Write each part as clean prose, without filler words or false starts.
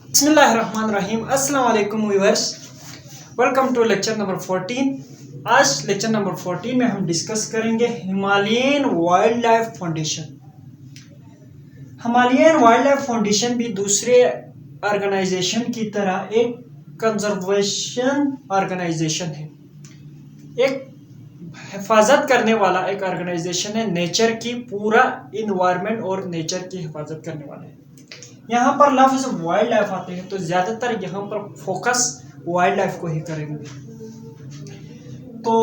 बिस्मिल्लाहिर्रहमानिर्रहीम। अस्सलाम वालेकुम viewers, welcome to lecture number 14। आज लेक्चर नंबर 14 में हम डिस्कस करेंगे Himalayan wildlife foundation. Himalayan wildlife foundation भी दूसरे ऑर्गेनाइजेशन की तरह एक कंजर्वेशन ऑर्गेनाइजेशन है, एक हिफाजत करने वाला एक ऑर्गेनाइजेशन है। नेचर की पूरा इन्वायरमेंट और नेचर की हिफाजत करने वाला है। यहाँ पर लफ्ज वाइल्ड लाइफ आते हैं तो ज्यादातर यहाँ पर फोकस वाइल्ड लाइफ को ही करेंगे। तो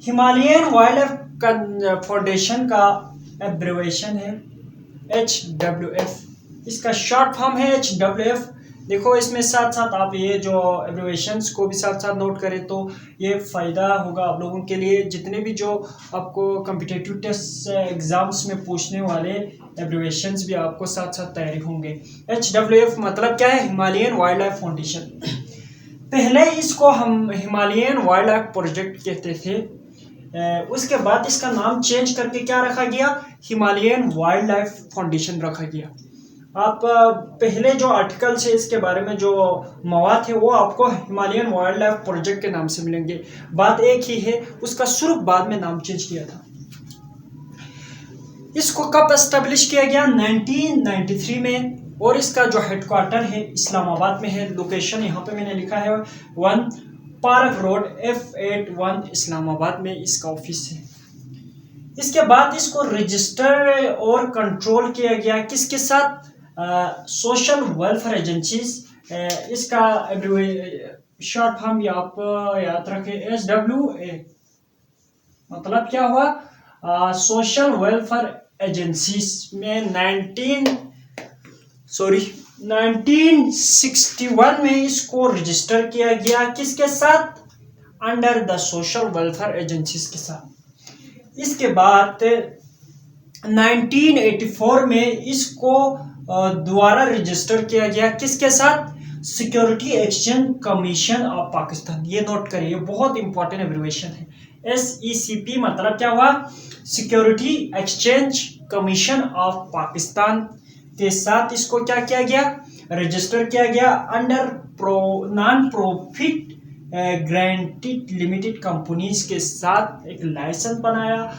हिमालयन वाइल्ड लाइफ फाउंडेशन का एब्रिवेशन है HWF। इसका शॉर्ट फॉर्म है HWF। देखो इसमें साथ साथ आप ये जो एब्रिवेशंस को भी साथ साथ नोट करें तो ये फ़ायदा होगा आप लोगों के लिए। जितने भी जो आपको कम्पिटिटिव टेस्ट एग्ज़ाम्स में पूछने वाले एब्रिवेशंस भी आपको साथ साथ तैयारी होंगे। HWF मतलब क्या है? Himalayan wildlife foundation. पहले इसको हम हिमालयन वाइल्ड लाइफ प्रोजेक्ट कहते थे, उसके बाद इसका नाम चेंज करके क्या रखा गया? हिमालयन वाइल्ड लाइफ फाउंडेशन रखा गया। आप पहले जो आर्टिकल्स है इसके बारे में जो मवाद है वो आपको हिमालयन वाइल्ड लाइफ प्रोजेक्ट के नाम से मिलेंगे। बात एक ही है, उसका सिर्फ बाद में नाम चेंज किया था। इसको कब एस्टेब्लिश किया गया? 1993 में। और इसका जो हेडक्वार्टर है इस्लामाबाद में है। लोकेशन यहाँ पे मैंने लिखा है 1 पार्क रोड F81 इस्लामाबाद में इसका ऑफिस है। इसके बाद इसको रजिस्टर और कंट्रोल किया गया किसके साथ? Social welfare agencies. इसका शॉर्ट फॉर्म आप याद रखें SWA। मतलब क्या हुआ? सोशल वेलफेयर एजेंसीज में 1961 में इसको रजिस्टर किया गया किसके साथ? Under the social welfare agencies के साथ। इसके बाद 1984 में इसको दोबारा रजिस्टर किया गया किसके साथ? Security exchange commission of Pakistan. ये नोट करिए, बहुत इंपॉर्टेंट एब्रिवेशन है। SECP मतलब क्या हुआ? Security exchange commission of Pakistan के साथ इसको क्या किया गया? रजिस्टर किया गया under non profit granted limited companies के साथ एक लाइसेंस बनाया।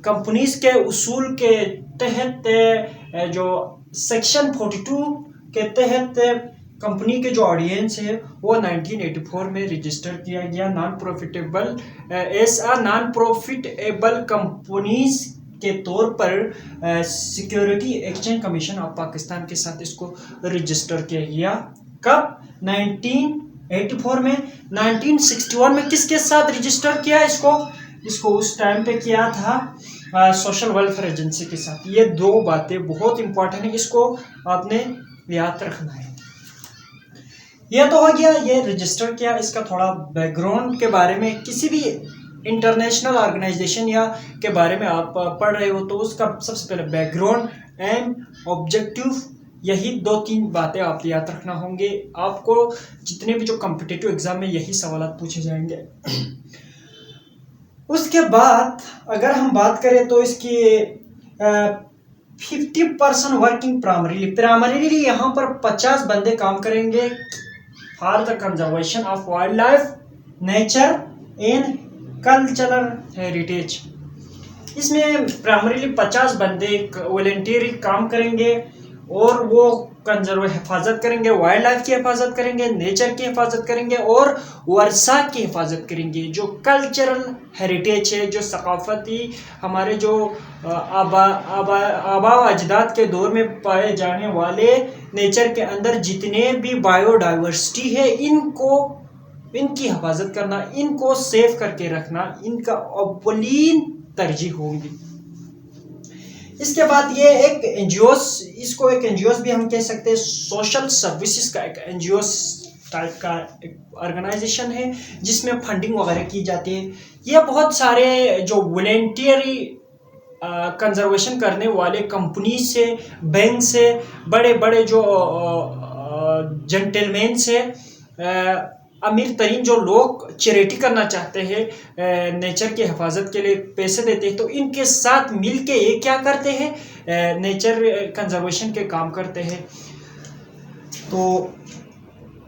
कंपनीज के उसूल के तहत जो सेक्शन 42 के तहत कंपनी के जो ऑडियंस है वो 1984 में रजिस्टर किया गया नॉन प्रॉफिटेबल कंपनीज के तौर पर security exchange commission of Pakistan के साथ इसको रजिस्टर किया गया। कब? 1984 में। 1961 में किसके साथ रजिस्टर किया इसको उस टाइम पे किया था सोशल वेलफेयर एजेंसी के साथ। ये दो बातें बहुत इंपॉर्टेंट है, इसको आपने याद रखना है। ये तो हो गया, ये रजिस्टर किया। इसका थोड़ा बैकग्राउंड के बारे में, किसी भी इंटरनेशनल ऑर्गेनाइजेशन या के बारे में आप पढ़ रहे हो तो उसका सबसे पहले बैकग्राउंड एंड ऑब्जेक्टिव, यही 2-3 बातें आप याद रखना होंगे। आपको जितने भी जो कॉम्पिटिटिव एग्जाम में यही सवाल पूछे जाएंगे। उसके बाद अगर हम बात करें तो इसकी 50% वर्किंग प्राइमरीली यहाँ पर 50 बंदे काम करेंगे for the conservation of wildlife, nature and cultural heritage. इसमें प्राइमरीली 50 बंदे वॉलंटियरी काम करेंगे और वो हिफाजत करेंगे, वाइल्ड लाइफ की हिफाजत करेंगे, नेचर की हिफाजत करेंगे और वर्षा की हिफाजत करेंगे। जो कल्चरल हेरिटेज है, जो सकाफती हमारे जो आबा अजदाद के दौर में पाए जाने वाले नेचर के अंदर जितने भी बायोडाइवर्सिटी है इनकी हिफाजत करना, इनको सेव करके रखना इनका अव्वलीन तरजीह होगी। इसके बाद ये एक एनजीओस, इसको एक एनजीओस भी हम कह सकते हैं, सोशल सर्विसेज का एक एनजीओस टाइप का एक ऑर्गेनाइजेशन है जिसमें फंडिंग वगैरह की जाती है। ये बहुत सारे जो वॉलंटियरी कंजर्वेशन करने वाले कंपनी से, बैंक से, बड़े बड़े जो जेंटलमैन से, अमीर तरीन जो लोग चैरिटी करना चाहते हैं, नेचर की हिफाजत के लिए पैसे देते हैं, तो इनके साथ मिलके ये क्या करते हैं? नेचर कंजर्वेशन के काम करते हैं। तो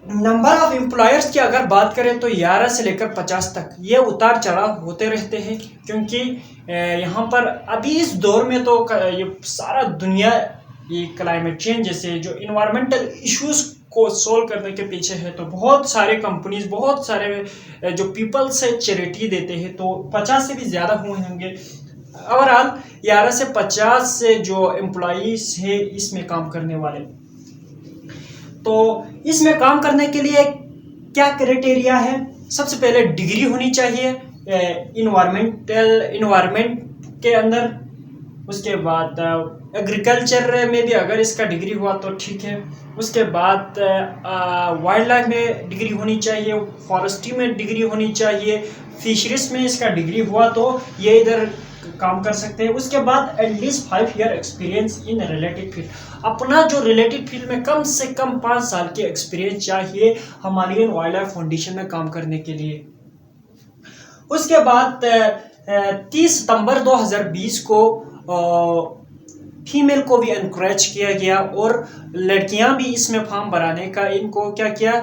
नंबर ऑफ एम्प्लॉयर्स की अगर बात करें तो 11 से लेकर 50 तक ये उतार चढ़ाव होते रहते हैं, क्योंकि यहाँ पर अभी इस दौर में तो ये सारा दुनिया ये क्लाइमेट चेंज जैसे जो इन्वायरमेंटल इश्यूज को सोल्व करने के पीछे है। तो बहुत सारे कंपनीज, बहुत सारे जो पीपल्स है चैरिटी देते हैं, तो 50 से भी ज़्यादा हुए होंगे। ओवरऑल 11 से 50 से जो एम्प्लॉइज है इसमें काम करने वाले। तो इसमें काम करने के लिए क्या क्राइटेरिया है? सबसे पहले डिग्री होनी चाहिए इन्वायरमेंट के अंदर। उसके बाद एग्रीकल्चर में भी अगर इसका डिग्री हुआ तो ठीक है। उसके बाद वाइल्ड लाइफ में डिग्री होनी चाहिए, फॉरेस्ट्री में डिग्री होनी चाहिए, फिशरीज में इसका डिग्री हुआ तो ये इधर काम कर सकते हैं। उसके बाद at least 5 year experience in related field, अपना जो रिलेटेड फील्ड में कम से कम 5 साल की एक्सपीरियंस चाहिए हिमालयन वाइल्ड लाइफ फाउंडेशन में काम करने के लिए। उसके बाद 30 सितंबर 2020 को फीमेल को भी एनकरेज किया गया और लड़कियां भी इसमें फॉर्म भराने का इनको क्या किया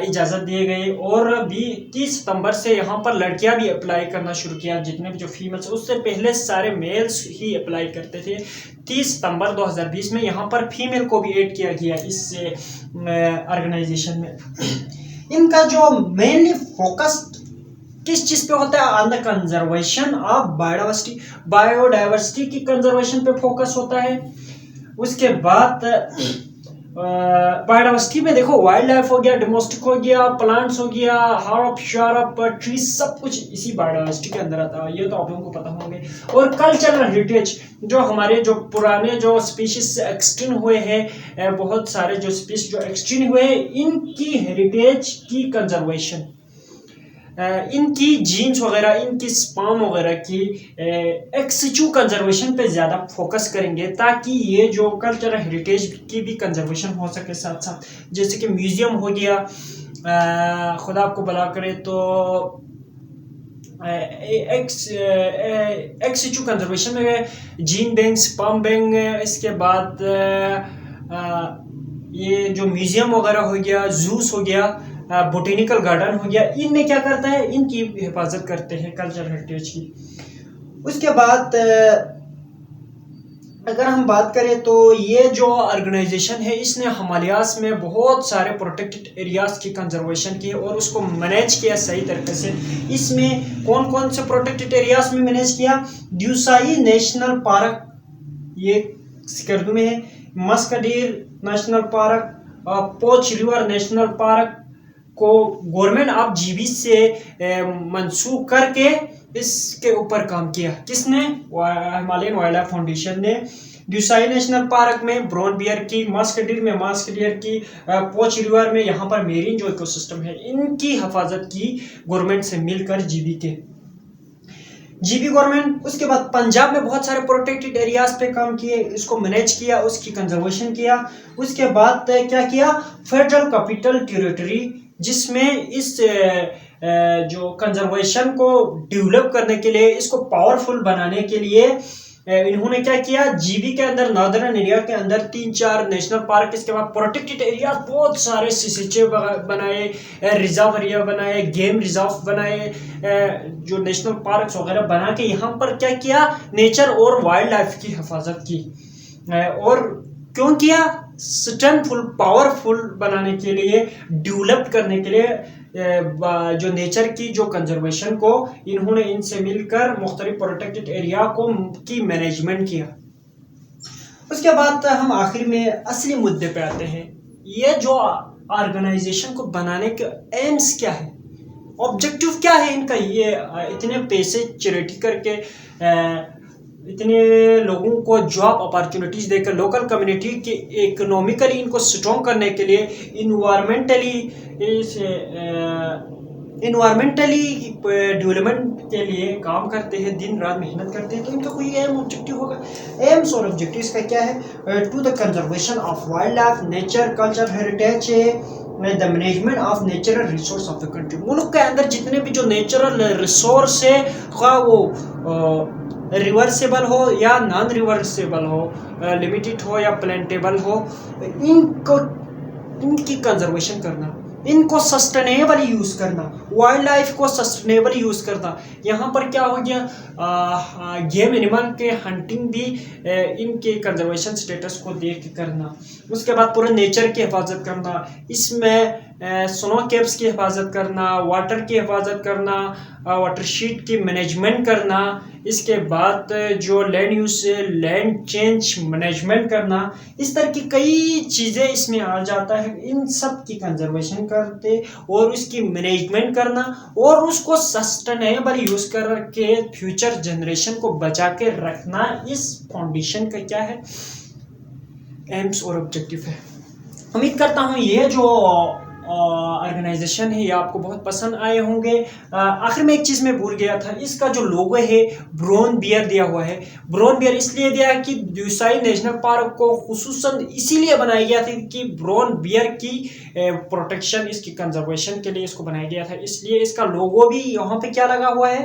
इजाज़त दिए गई। और भी 30 सितंबर से यहाँ पर लड़कियां भी अप्लाई करना शुरू किया, जितने भी जो फीमेल्स, उससे पहले सारे मेल्स ही अप्लाई करते थे। 30 सितंबर 2020 में यहाँ पर फीमेल को भी ऐड किया गया इस ऑर्गेनाइजेशन में। इनका जो मेनली फोकस किस चीज पे होता है? On the conservation of biodiversity की कंजर्वेशन पे फोकस होता है। उसके बाद बायोडाइवर्सिटी में देखो वाइल्ड लाइफ हो गया, डोमेस्टिक हो गया, प्लांट्स हो गया, हार्प शार्प ट्रीज, सब कुछ इसी बायोडाइवर्सिटी के अंदर आता है, ये तो आप लोगों को पता होंगे। और कल्चरल हेरिटेज, जो हमारे जो पुराने जो स्पीशीज एक्सटिंक्ट हुए हैं, बहुत सारे जो स्पीशीज जो एक्सटिंक्ट हुए हैं, इनकी हेरिटेज की कंजर्वेशन, इनकी जीन्स वगैरह, इनकी स्पर्म वगैरह की एक्सिचू कंजर्वेशन पे ज़्यादा फोकस करेंगे, ताकि ये जो कल्चरल हेरिटेज की भी कंजर्वेशन हो सके साथ साथ। जैसे कि म्यूजियम हो गया, खुदा आपको भला करे तो एक्सिचू कंजर्वेशन में जीन बैंक, स्पर्म बैंक, इसके बाद ये जो म्यूजियम वगैरह हो गया, जूस हो गया, बोटेनिकल गार्डन हो गया, इनमें क्या करता है? इनकी हिफाजत करते हैं कल्चरल हेरिटेज की। उसके बाद अगर हम बात करें तो ये जो ऑर्गेनाइजेशन है इसने हिमालयास में बहुत सारे प्रोटेक्टेड एरियाज की कंजर्वेशन की और उसको मैनेज किया सही तरीके से। इसमें कौन कौन से प्रोटेक्टेड एरियाज में मैनेज किया? द्यूसाई नेशनल पार्क, ये सिकरदू में है, मस्कडीर नेशनल पार्क, पोच रिवर नेशनल पार्क को गवर्नमेंट ऑफ जीबी से मंसूख करके इसके ऊपर काम किया। किसने? हिमालयन वाइल्ड लाइफ फाउंडेशन ने। द्यूसाई नेशनल पार्क में ब्राउन बियर की, मस्कडीर में मस्क डियर की, पोच रिवर में यहाँ पर मेरीन जो इकोसिस्टम है, इनकी हिफाजत की गवर्नमेंट से मिलकर जीबी गवर्नमेंट। उसके बाद पंजाब में बहुत सारे प्रोटेक्टेड एरियाज पे काम किए, इसको मैनेज किया, उसकी कंजर्वेशन किया। उसके बाद क्या किया? फेडरल कैपिटल टेरिटरी, जिसमें इस जो कंजर्वेशन को डेवलप करने के लिए, इसको पावरफुल बनाने के लिए इन्होंने क्या किया? जीबी के अंदर, नॉर्दर्न एरिया के अंदर 3-4 नेशनल पार्क, इसके बाद प्रोटेक्टेड एरिया बहुत सारे सीसीचे बनाए, रिजर्व एरिया बनाए, गेम रिजर्व बनाए, जो नेशनल पार्क वगैरह बना के यहाँ पर क्या किया? नेचर और वाइल्ड लाइफ की हिफाजत की। और क्यों किया? स्ट्रेंथफुल, पावरफुल बनाने के लिए, डेवलप करने के लिए, जो नेचर की जो कंजर्वेशन को इन्होंने इनसे मिलकर मुख्तलिफ प्रोटेक्टेड एरिया को की मैनेजमेंट किया। उसके बाद हम आखिर में असली मुद्दे पे आते हैं। ये जो ऑर्गेनाइजेशन को बनाने के एम्स क्या है, ऑब्जेक्टिव क्या है इनका? ये इतने पैसे चैरिटी करके इतने लोगों को जॉब अपॉर्चुनिटीज देकर लोकल कम्युनिटी के इकोनॉमिकली इनको स्ट्रॉन्ग करने के लिए, इन्वायरमेंटली डेवलपमेंट के लिए काम करते हैं, दिन रात मेहनत करते हैं, तो इनका कोई एम ऑब्जेक्टिव होगा। एम्स और ऑब्जेक्टिव्स का क्या है? To the conservation of wildlife, nature, culture, heritage, the management of natural resource of the country. मुल्क के अंदर जितने भी जो नेचुरल रिसोर्स है, वो रिवर्सेबल हो या नॉन रिवर्सेबल हो, लिमिटेड हो या प्लांटेबल हो, इनको इनकी कंजर्वेशन करना, इनको सस्टेनेबल यूज करना, वाइल्ड लाइफ को सस्टेनेबल यूज करना। यहाँ पर क्या हो गया, गेम एनिमल के हंटिंग भी इनके कंजर्वेशन स्टेटस को देख के करना। उसके बाद पूरे नेचर की हिफाजत करना, इसमें स्नो केव्स की हिफाजत करना, वाटर की हिफाजत करना, वाटरशीट की मैनेजमेंट करना। इसके बाद जो लैंड यूज से लैंड चेंज मैनेजमेंट करना, इस तरह की कई चीज़ें इसमें आ जाता है। इन सब की कंजर्वेशन करते और उसकी मैनेजमेंट करना और उसको सस्टेनेबल यूज करके फ्यूचर जनरेशन को बचा के रखना, इस फाउंडेशन का क्या है, एम्स और ऑब्जेक्टिव है। उम्मीद करता हूँ ये जो ऑर्गेनाइजेशन है ये आपको बहुत पसंद आए होंगे। आखिर में एक चीज़ मैं भूल गया था, इसका जो लोगो है ब्रोन बियर दिया हुआ है। ब्रोन बियर इसलिए दिया है कि द्यूसाई नेशनल पार्क को खुसूसन इसीलिए बनाया गया था कि ब्रोन बियर की प्रोटेक्शन, इसकी कंजर्वेशन के लिए इसको बनाया गया था, इसलिए इसका लोगो भी यहाँ पे क्या लगा हुआ है,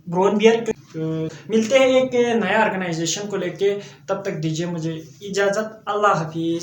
ब्रोन बियर। मिलते हैं एक नया ऑर्गेनाइजेशन को लेके, तब तक दीजिए मुझे इजाज़त। अल्लाह हाफिज़।